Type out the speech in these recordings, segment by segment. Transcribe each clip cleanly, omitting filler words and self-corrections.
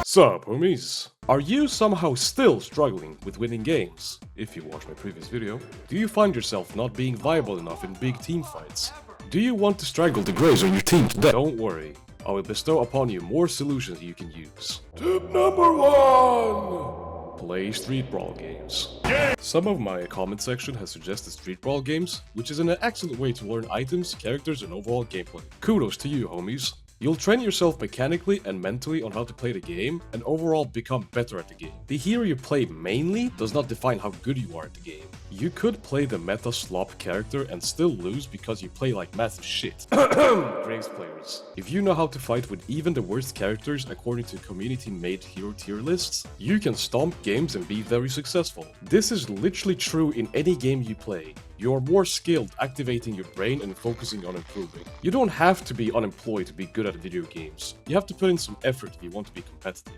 Sup, homies? Are you somehow still struggling with winning games? If you watched my previous video, do you find yourself not being viable enough in big team fights? Do you want to strangle the Greys on your team today? Don't worry, I will bestow upon you more solutions you can use. Tip number 1! Play Street Brawl games. Some of my comment section has suggested Street Brawl games, which is an excellent way to learn items, characters, and overall gameplay. Kudos to you, homies. You'll train yourself mechanically and mentally on how to play the game, and overall become better at the game. The hero you play mainly does not define how good you are at the game. You could play the meta slop character and still lose because you play like massive shit. Graves players. If you know how to fight with even the worst characters according to community-made hero tier lists, you can stomp games and be very successful. This is literally true in any game you play. You're more skilled activating your brain and focusing on improving. You don't have to be unemployed to be good at video games. You have to put in some effort if you want to be competitive.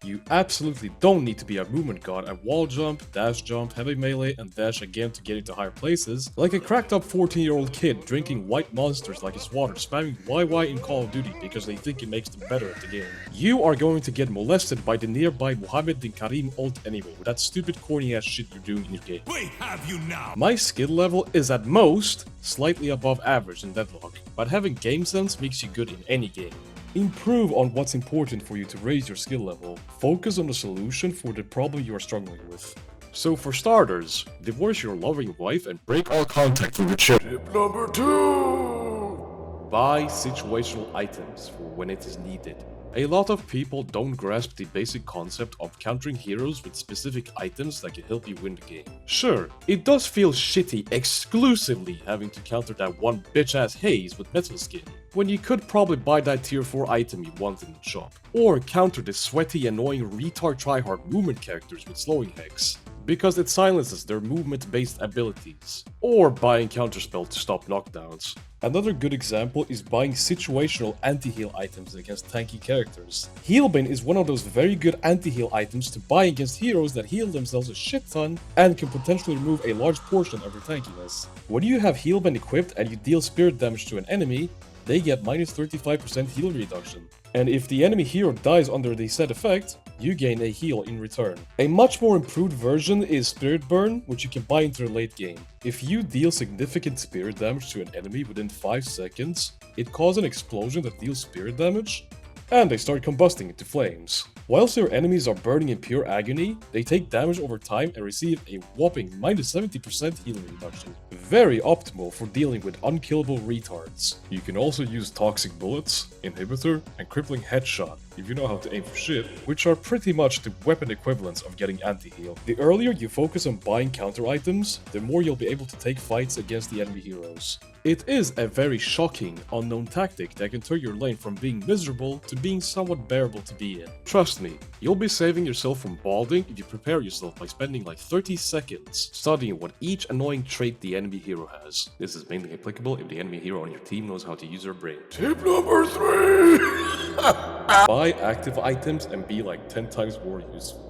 You absolutely don't need to be a movement god at wall jump, dash jump, heavy melee, and dash again to get into higher places, like a cracked up 14-year-old kid drinking white monsters like it's water, spamming YY in Call of Duty because they think it makes them better at the game. You are going to get molested by the nearby Mohammed bin Karim ult anyway with that stupid corny ass shit you're doing in your game. We have you now! My skill level is at most slightly above average in Deadlock, but having game sense makes you good in any game. Improve on what's important for you to raise your skill level. Focus on the solution for the problem you are struggling with. So for starters, divorce your loving wife and break all contact with your children. Tip number 2! Buy situational items for when it is needed. A lot of people don't grasp the basic concept of countering heroes with specific items that can help you win the game. Sure, it does feel shitty exclusively having to counter that one bitch-ass haze with metal skin, when you could probably buy that tier 4 item you want in the shop. Or counter the sweaty, annoying retard tryhard movement characters with slowing hex, because it silences their movement-based abilities. Or buying counterspell to stop knockdowns. Another good example is buying situational anti-heal items against tanky characters. Healbane is one of those very good anti-heal items to buy against heroes that heal themselves a shit ton and can potentially remove a large portion of their tankiness. When you have Healbane equipped and you deal spirit damage to an enemy, they get minus 35% heal reduction. And if the enemy hero dies under the said effect, you gain a heal in return. A much more improved version is Spirit Burn, which you can buy into the late game. If you deal significant spirit damage to an enemy within 5 seconds, it causes an explosion that deals spirit damage, and they start combusting into flames. Whilst your enemies are burning in pure agony, they take damage over time and receive a whopping minus 70% healing reduction. Very optimal for dealing with unkillable retards. You can also use Toxic Bullets, Inhibitor, and Crippling Headshot, if you know how to aim for shit, which are pretty much the weapon equivalents of getting anti-heal. The earlier you focus on buying counter items, the more you'll be able to take fights against the enemy heroes. It is a very shocking, unknown tactic that can turn your lane from being miserable to being somewhat bearable to be in. Trust me, you'll be saving yourself from balding if you prepare yourself by spending like 30 seconds studying what each annoying trait the enemy hero has. This is mainly applicable if the enemy hero on your team knows how to use their brain. Tip number 3! Buy active items and be like 10 times more useful.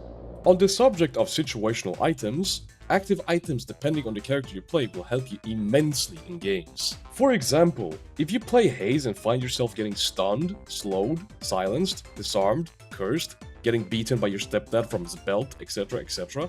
On the subject of situational items, active items depending on the character you play will help you immensely in games. For example, if you play Haze and find yourself getting stunned, slowed, silenced, disarmed, cursed, getting beaten by your stepdad from his belt, etc, etc.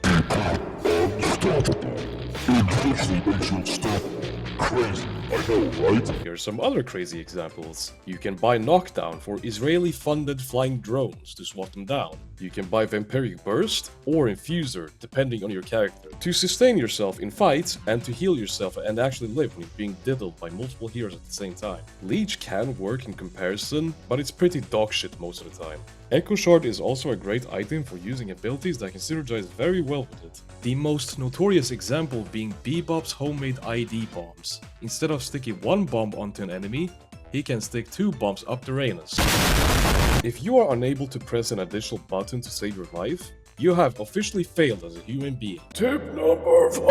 Crazy, I know, right? Here's some other crazy examples. You can buy Knockdown for Israeli-funded flying drones to swat them down. You can buy Vampiric Burst or Infuser, depending on your character, to sustain yourself in fights and to heal yourself and actually live when you're being diddled by multiple heroes at the same time. Leech can work in comparison, but it's pretty dogshit most of the time. Echo Shard is also a great item for using abilities that can synergize very well with it. The most notorious example being Bebop's homemade ID bombs. Instead of sticking one bomb onto an enemy, he can stick 2 bombs up the anus. If you are unable to press an additional button to save your life, you have officially failed as a human being. Tip number 4!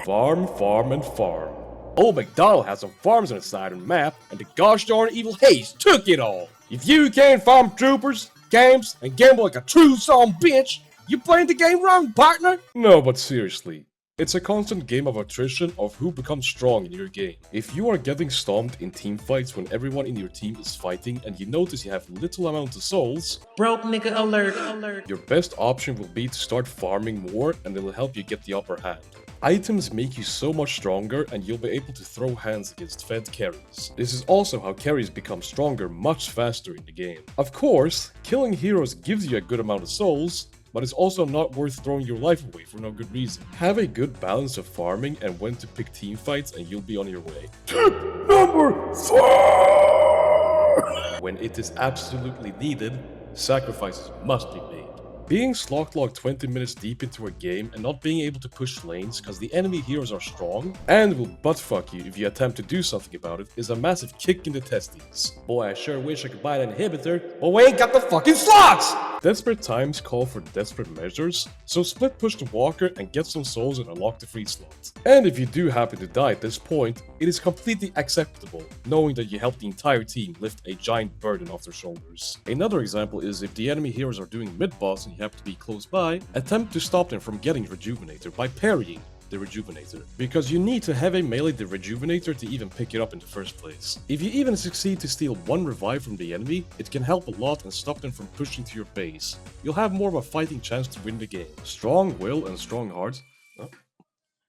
Farm, farm, and farm. Old MacDonald has some farms on the side of the map, and the gosh darn evil Haze took it all. If you can't farm troopers, games, and gamble like a true son bitch, you playing the game wrong, partner? No, but seriously, It's a constant game of attrition of who becomes strong in your game. If you are getting stomped in team fights when everyone in your team is fighting and you notice you have little amount of souls, broke nigga alert. Your best option will be to start farming more, and it'll help you get the upper hand. Items make you so much stronger and you'll be able to throw hands against fed carries. This is also how carries become stronger much faster in the game. Of course, killing heroes gives you a good amount of souls, but it's also not worth throwing your life away for no good reason. Have a good balance of farming and when to pick team fights and you'll be on your way. Tip number 4! When it is absolutely needed, sacrifices must be made. Being slot-locked 20 minutes deep into a game and not being able to push lanes because the enemy heroes are strong and will buttfuck you if you attempt to do something about it is a massive kick in the testes. Boy, I sure wish I could buy an inhibitor, but we ain't got the fucking slots! Desperate times call for desperate measures, so split push the walker and get some souls and unlock the free slot. And if you do happen to die at this point, it is completely acceptable, knowing that you helped the entire team lift a giant burden off their shoulders. Another example is if the enemy heroes are doing mid-boss and you happen to be close by, attempt to stop them from getting Rejuvenator by parrying the Rejuvenator, because you need to heavy melee the Rejuvenator to even pick it up in the first place. If you even succeed to steal one revive from the enemy, it can help a lot and stop them from pushing to your base. You'll have more of a fighting chance to win the game. Strong will and strong hearts... Oh,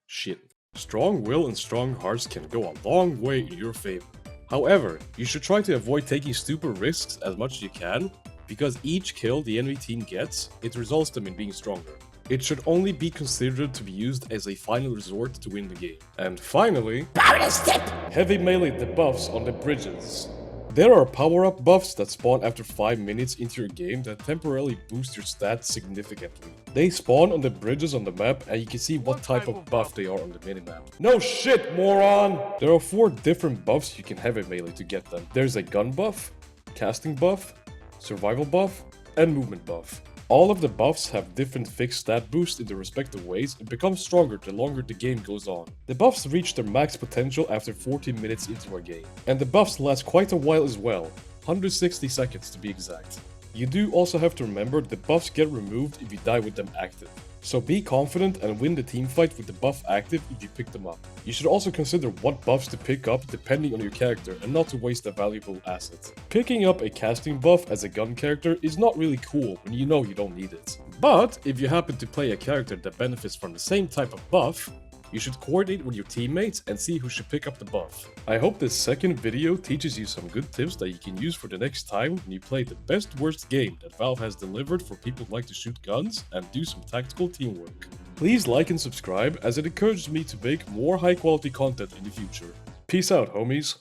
shit. Strong will and strong hearts can go a long way in your favor. However, you should try to avoid taking stupid risks as much as you can, because each kill the enemy team gets, it results them in being stronger. It should only be considered to be used as a final resort to win the game. And finally, bonus tip! Heavy melee debuffs on the bridges. There are power-up buffs that spawn after 5 minutes into your game that temporarily boost your stats significantly. They spawn on the bridges on the map and you can see what type of buff they are on the minimap. No shit, moron! There are 4 different buffs you can heavy melee to get them. There's a gun buff, casting buff, survival buff, and movement buff. All of the buffs have different fixed stat boosts in their respective ways and become stronger the longer the game goes on. The buffs reach their max potential after 14 minutes into a game. And the buffs last quite a while as well, 160 seconds to be exact. You do also have to remember the buffs get removed if you die with them active. So be confident and win the teamfight with the buff active if you pick them up. You should also consider what buffs to pick up depending on your character and not to waste a valuable asset. Picking up a casting buff as a gun character is not really cool when you know you don't need it. But if you happen to play a character that benefits from the same type of buff, you should coordinate with your teammates and see who should pick up the buff. I hope this second video teaches you some good tips that you can use for the next time when you play the best worst game that Valve has delivered for people who like to shoot guns and do some tactical teamwork. Please like and subscribe as it encourages me to make more high quality content in the future. Peace out, homies.